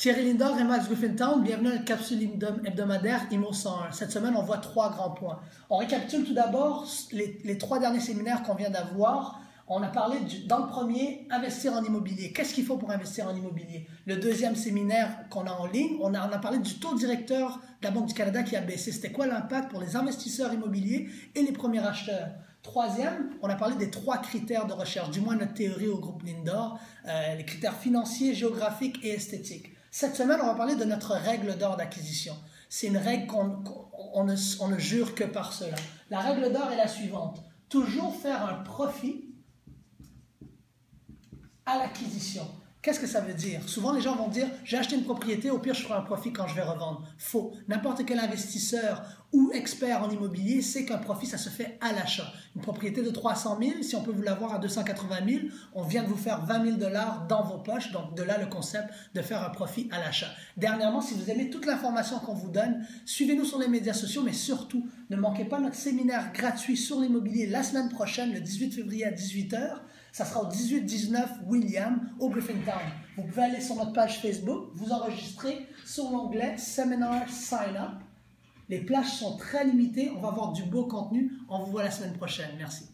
Thierry Lindor et Max Griffintown, bienvenue à notre capsule hebdomadaire IMO 101. Cette semaine, on voit 3 grands points. On récapitule tout d'abord les 3 derniers séminaires qu'on vient d'avoir. On a parlé, dans le premier, investir en immobilier. Qu'est-ce qu'il faut pour investir en immobilier? Le deuxième séminaire qu'on a en ligne, on a parlé du taux directeur de la Banque du Canada qui a baissé. C'était quoi l'impact pour les investisseurs immobiliers et les premiers acheteurs? Troisième, on a parlé des 3 critères de recherche, du moins notre théorie au groupe Lindor, les critères financiers, géographiques et esthétiques. Cette semaine, on va parler de notre règle d'or d'acquisition. C'est une règle qu'on ne jure que par cela. La règle d'or est la suivante. Toujours faire un profit à l'acquisition. Qu'est-ce que ça veut dire? Souvent, les gens vont dire « j'ai acheté une propriété, au pire, je ferai un profit quand je vais revendre ». Faux. N'importe quel investisseur ou expert en immobilier sait qu'un profit, ça se fait à l'achat. Une propriété de 300 000, si on peut vous l'avoir à 280 000, on vient de vous faire 20 000 $ dans vos poches. Donc, de là, le concept de faire un profit à l'achat. Dernièrement, si vous aimez toute l'information qu'on vous donne, suivez-nous sur les médias sociaux, mais surtout, ne manquez pas notre séminaire gratuit sur l'immobilier la semaine prochaine, le 18 février à 18 h. Ça sera au 1819 William, au Griffintown. Vous pouvez aller sur notre page Facebook, vous enregistrer sur l'onglet Seminar Sign Up. Les plages sont très limitées, on va avoir du beau contenu. On vous voit la semaine prochaine. Merci.